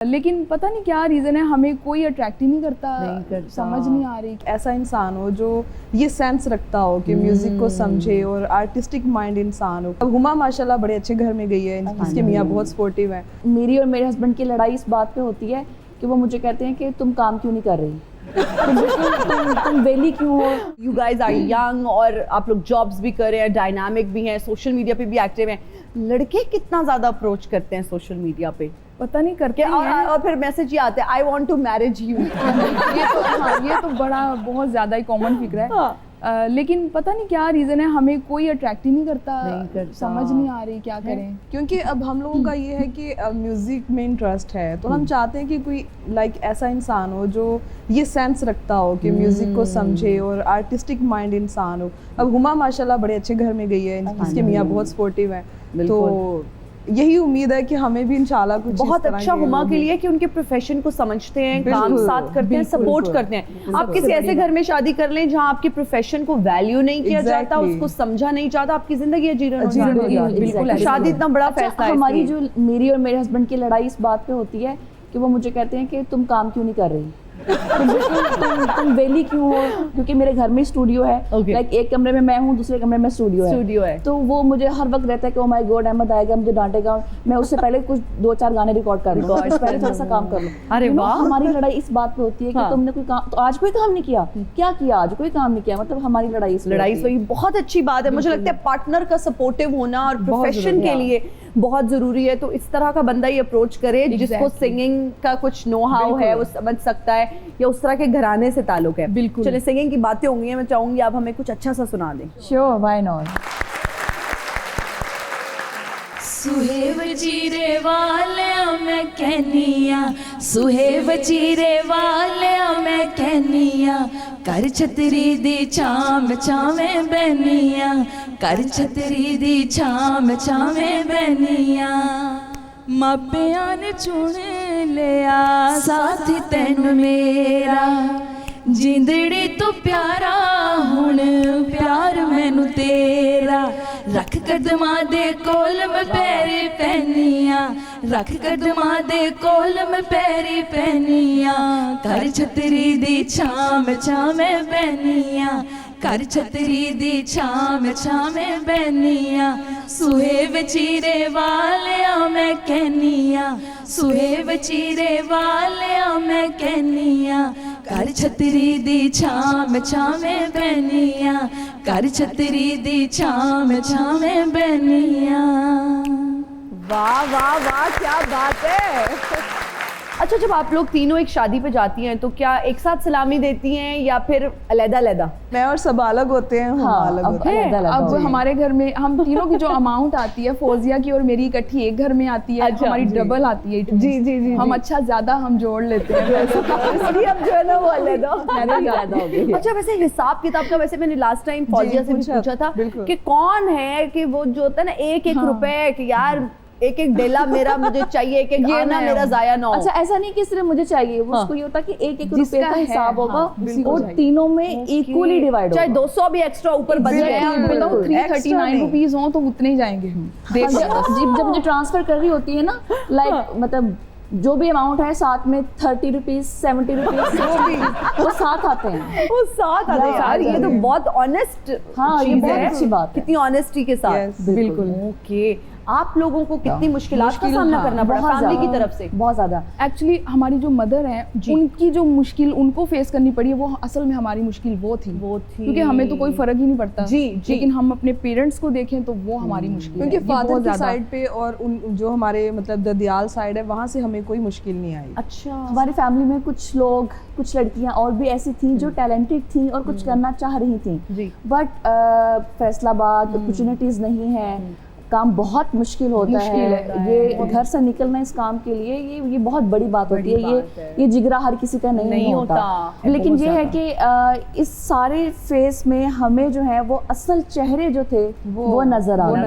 लेकिन पता नहीं क्या रीज़न है, हमें कोई अट्रैक्ट ही नहीं करता, समझ नहीं आ रही। ऐसा इंसान हो जो ये सेंस रखता हो कि म्यूजिक को समझे और आर्टिस्टिक माइंड इंसान हो। अब हुमा माशाल्लाह बड़े अच्छे घर में गई है, इसके मियाँ बहुत सपोर्टिव है। मेरी और मेरे हस्बैंड की लड़ाई इस बात पे होती है कि वो मुझे कहते हैं कि तुम काम क्यों नहीं कर रही, तुम वेली क्यों हो। यू गाइज आर यंग और आप लोग जॉब्स भी कर रहे हैं, डायनामिक भी हैं, सोशल मीडिया पे भी एक्टिव हैं। लड़के कितना ज़्यादा अप्रोच करते हैं सोशल मीडिया पे, पता नहीं करके और फिर मैसेज ये आते हैं I want to marriage you. ये तो बड़ा बहुत ज़्यादा ही कॉमन फिक्र है। लेकिन पता नहीं क्या रीज़न है, हमें कोई अट्रैक्ट ही नहीं करता, समझ नहीं आ रही क्या करें। क्योंकि अब हम लोगों का ये है कि म्यूजिक में इंटरेस्ट है, तो हम चाहते हैं कि कोई ऐसा इंसान हो जो ये सेंस रखता हो कि म्यूजिक को समझे और आर्टिस्टिक माइंड इंसान हो। अब हुमा माशाल्लाह बड़े अच्छे घर में गई है, इसके मियाँ बहुत सपोर्टिव है, तो यही उम्मीद है कि हमें भी इंशाल्लाह कुछ बहुत अच्छा हुमा के लिए कि उनके प्रोफेशन को समझते हैं, काम साथ करते हैं, सपोर्ट करते हैं। आप किसी ऐसे घर में शादी कर लें जहां आपके प्रोफेशन को वैल्यू नहीं किया जाता, उसको समझा नहीं जाता, आपकी जिंदगी अजीरन हो जाती है। बिल्कुल, शादी इतना बड़ा फैसला है। हमारी जो मेरी और मेरे हस्बैंड की लड़ाई इस बात पे होती है कि वो मुझे कहते हैं कि तुम काम क्यों नहीं कर रही, तुम वेली क्यों हो, क्योंकि मेरे घर में स्टूडियो है। लाइक एक कमरे में मैं हूँ, दूसरे कमरे में स्टूडियो है। तो वो मुझे हर वक्त रहता है कि ओ माय गॉड अहमद आएगा, मुझे डांटेगा। मैं उससे पहले कुछ 2-4 गाने रिकॉर्ड कर लूँ, पहले थोड़ा सा काम कर लूँ। अरे वाह, हमारी लड़ाई इस बात पे होती है कि तुमने कोई काम, तो आज कोई काम नहीं किया, क्या किया आज, कोई काम नहीं किया। मतलब हमारी लड़ाई सही बहुत अच्छी बात है। मुझे लगता है पार्टनर का सपोर्टिव होना और प्रोफेशन के लिए बहुत जरूरी है। तो इस तरह का बंदा ही अप्रोच करे जिसको सिंगिंग का कुछ नो हाउ है, वो समझ सकता है, या उस तरह के घराने से ताल्लुक है। बिल्कुल। चलिए सिंगिंग की बातें होंगी, मैं चाहूंगी आप हमें कुछ अच्छा सा सुना दें। Sure, why not. सुहेव चीरे वाले मैं कहनिया, सुहेव चीरे वाले मैं कहनिया, कर छतरी दी छाम छावे बनिया, कर छतरी दी छाम छावे बनिया। मापिया ने चुन लिया साथ तेन मेरा, जिंदड़ी तो प्यारा हुण प्यार मैनू तेरा। रख कदमां दे कोल मैं पैरी पैनिया, रख कदमां दे कोल मैं पैरी पैनिया, कर छतरी दी छाम छामे बनिया, कर छतरी दी छाम छामे बनिया। सुहेव चीरे वालिया मैं कहनिया, सुहेव चीरे वालिया मैं कहनिया, कर छतरी दी छाम छामे बनिया, कर छतरी दी छाम छामे बनिया। वाह वाह वाह, क्या बात है। अच्छा, जब आप लोग तीनों एक शादी पे जाती हैं तो क्या एक साथ सलामी देती हैं या फिर अलग-अलग? मैं और सब अलग होते हैं, हम अलग होते हैं। अब हमारे घर में हम तीनों की जो अमाउंट आती है, फौजिया की और मेरी इकट्ठी एक घर में आती है, हमारी डबल आती है। जी हम अच्छा ज्यादा हम जोड़ लेते हैं। इसलिए अब जो है ना वो अलग हो गई। अच्छा, वैसे हिसाब किताब का, वैसे मैंने लास्ट टाइम फौजिया से भी पूछा था कि कौन है कि वो जो होता है ना एक रुपए कि यार एक डेला मेरा मुझे चाहिए, एक आना मेरा जाया ना हो। अच्छा, ऐसा नहीं कि सिर्फ मुझे चाहिए, वो उसको ये होता कि एक रुपए का हिसाब होगा और तीनों में इक्वली डिवाइड होगा। चाहे 200 भी एक्स्ट्रा ऊपर बच जाए, 339 रुपीज हो तो उतने ही जाएंगे। जब मुझे ट्रांसफर कर रही होती है ना, लाइक मतलब जो भी अमाउंट है साथ में 30 रुपीज 70 रुपीज वो साथ आते हैं, वो साथ आते हैं। यार ये तो बहुत ऑनेस्ट, हाँ ये बहुत अच्छी बात है, कितनी ऑनेस्टी के साथ। बिल्कुल। ओके, आप लोगों को कितनी मुश्किलात का सामना करना पड़ा फैमिली की तरफ से? बहुत ज्यादा। एक्चुअली हमारी जो मदर है, उनकी जो मुश्किल उनको फेस करनी पड़ी है, वो असल में हमारी मुश्किल वो थी क्योंकि हमें तो कोई फर्क ही नहीं पड़ता। लेकिन हम अपने पेरेंट्स को देखें तो वो हमारी मुश्किल, क्योंकि फादर की साइड पे और जो हमारे मतलब ददियाल साइड है, वहाँ से हमें कोई मुश्किल नहीं आई। अच्छा, हमारी फैमिली में कुछ लोग, कुछ लड़कियां और भी ऐसी थी जो टैलेंटेड थी और कुछ करना चाह रही थी, बट फैसलाबाद अपॉर्चुनिटीज नहीं है, काम बहुत मुश्किल होता है। ये घर से निकलना इस काम के लिए ये बहुत बड़ी बात होती है। ये जिगरा हर किसी का नहीं होता। लेकिन ये है कि इस सारे फेस में हमें जो है वो असल चेहरे जो थे वो नजर आ रहे।